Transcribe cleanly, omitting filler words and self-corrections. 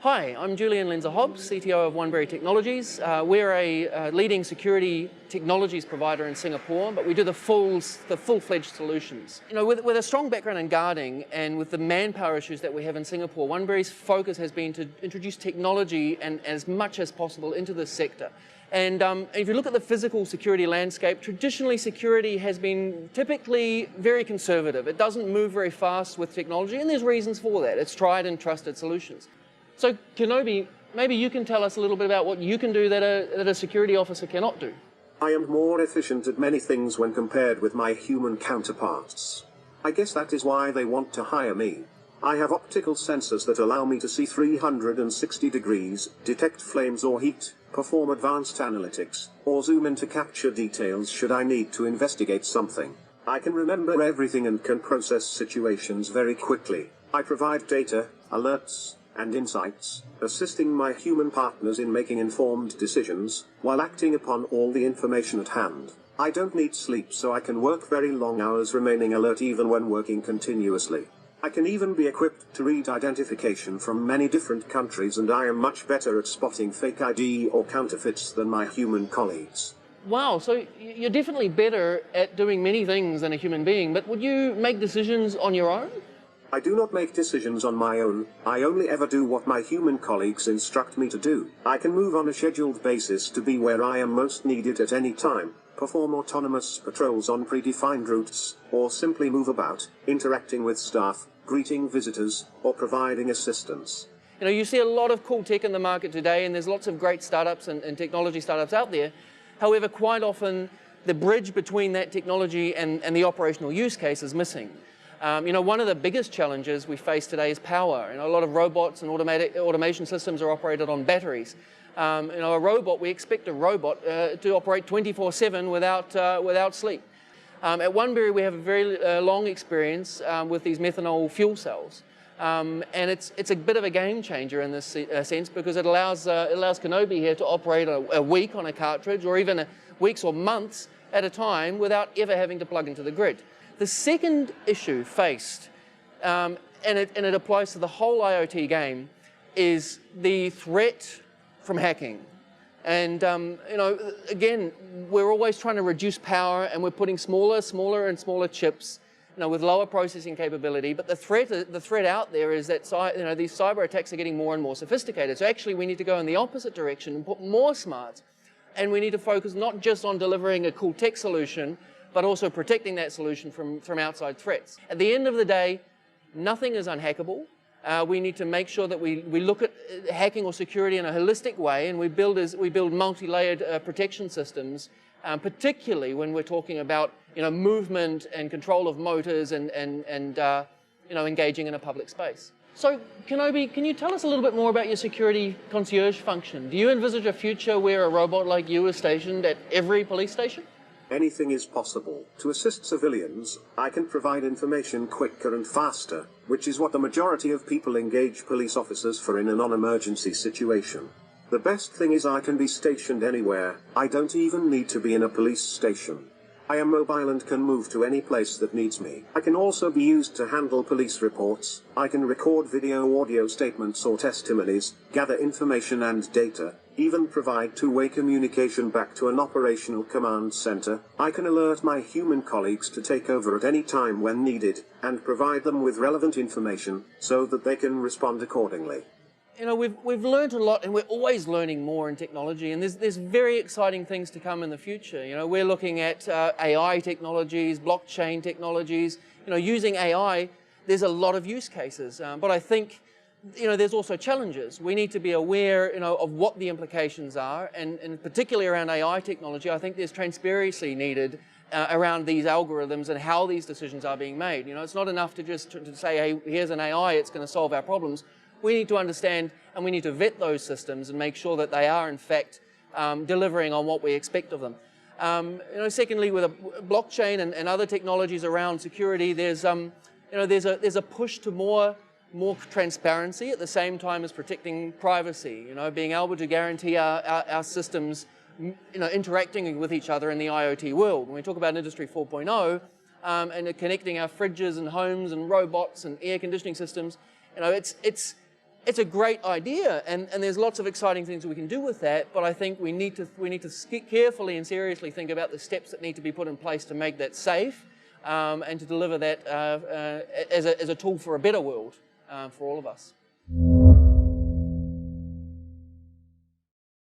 Hi, I'm Julien Lenser-Hobbs, CTO of Oneberry Technologies. We're a leading security technologies provider in Singapore, but we do the full-fledged solutions. You know, with a strong background in guarding and with the manpower issues that we have in Singapore, Oneberry's focus has been to introduce technology and as much as possible into this sector. And if you look at the physical security landscape, traditionally security has been typically very conservative. It doesn't move very fast with technology, and there's reasons for that. It's tried and trusted solutions. So Kenobi, maybe you can tell us a little bit about what you can do that a security officer cannot do. I am more efficient at many things when compared with my human counterparts. I guess that is why they want to hire me. I have optical sensors that allow me to see 360 degrees, detect flames or heat, perform advanced analytics, or zoom in to capture details should I need to investigate something. I can remember everything and can process situations very quickly. I provide data, alerts, and insights, assisting my human partners in making informed decisions, while acting upon all the information at hand. I don't need sleep, so I can work very long hours remaining alert even when working continuously. I can even be equipped to read identification from many different countries, and I am much better at spotting fake ID or counterfeits than my human colleagues. Wow, so you're definitely better at doing many things than a human being, but would you make decisions on your own? I do not make decisions on my own. I only ever do what my human colleagues instruct me to do. I can move on a scheduled basis to be where I am most needed at any time, perform autonomous patrols on predefined routes, or simply move about, interacting with staff, greeting visitors, or providing assistance. You know, you see a lot of cool tech in the market today, and there's lots of great startups and technology startups out there. However, quite often the bridge between that technology and the operational use case is missing. You know, one of the biggest challenges we face today is power. You know, a lot of robots and automation systems are operated on batteries. You know, we expect a robot to operate 24/7 without sleep. At Oneberry, we have a very long experience with these methanol fuel cells. And it's a bit of a game changer in this sense, because it allows Kenobi here to operate a week on a cartridge, or even weeks or months at a time, without ever having to plug into the grid. The second issue faced, and it applies to the whole IoT game, is the threat from hacking. And you know, again, we're always trying to reduce power, and we're putting smaller and smaller chips, you know, with lower processing capability. But the threat out there is that these cyber attacks are getting more and more sophisticated. So actually, we need to go in the opposite direction and put more smarts, and we need to focus not just on delivering a cool tech solution, but also protecting that solution from outside threats. At the end of the day, nothing is unhackable. We need to make sure that we look at hacking or security in a holistic way, and we build multi-layered protection systems, particularly when we're talking about, you know, movement and control of motors and you know, engaging in a public space. So Kenobi, can you tell us a little bit more about your security concierge function? Do you envisage a future where a robot like you is stationed at every police station? Anything is possible. To assist civilians, I can provide information quicker and faster, which is what the majority of people engage police officers for in a non-emergency situation. The best thing is I can be stationed anywhere. I don't even need to be in a police station. I am mobile and can move to any place that needs me. I can also be used to handle police reports. I can record video, audio statements or testimonies, gather information and data, even provide two-way communication back to an operational command center. I can alert my human colleagues to take over at any time when needed, and provide them with relevant information so that they can respond accordingly. You know, we've learned a lot, and we're always learning more in technology, and there's very exciting things to come in the future. You know, we're looking at AI technologies, blockchain technologies. You know, using AI, there's a lot of use cases, but I think, you know, there's also challenges. We need to be aware, you know, of what the implications are, and particularly around AI technology, I think there's transparency needed around these algorithms and how these decisions are being made. You know, it's not enough to just to say, hey, here's an AI, it's going to solve our problems. We need to understand, and we need to vet those systems and make sure that they are in fact delivering on what we expect of them. You know, secondly, with a blockchain and other technologies around security, there's you know, there's a push to more transparency at the same time as protecting privacy. You know, being able to guarantee our systems, you know, interacting with each other in the IoT world. When we talk about Industry 4.0 and connecting our fridges and homes and robots and air conditioning systems, you know, it's It's a great idea, and there's lots of exciting things we can do with that, but I think we need to carefully and seriously think about the steps that need to be put in place to make that safe, and to deliver that as a tool for a better world for all of us.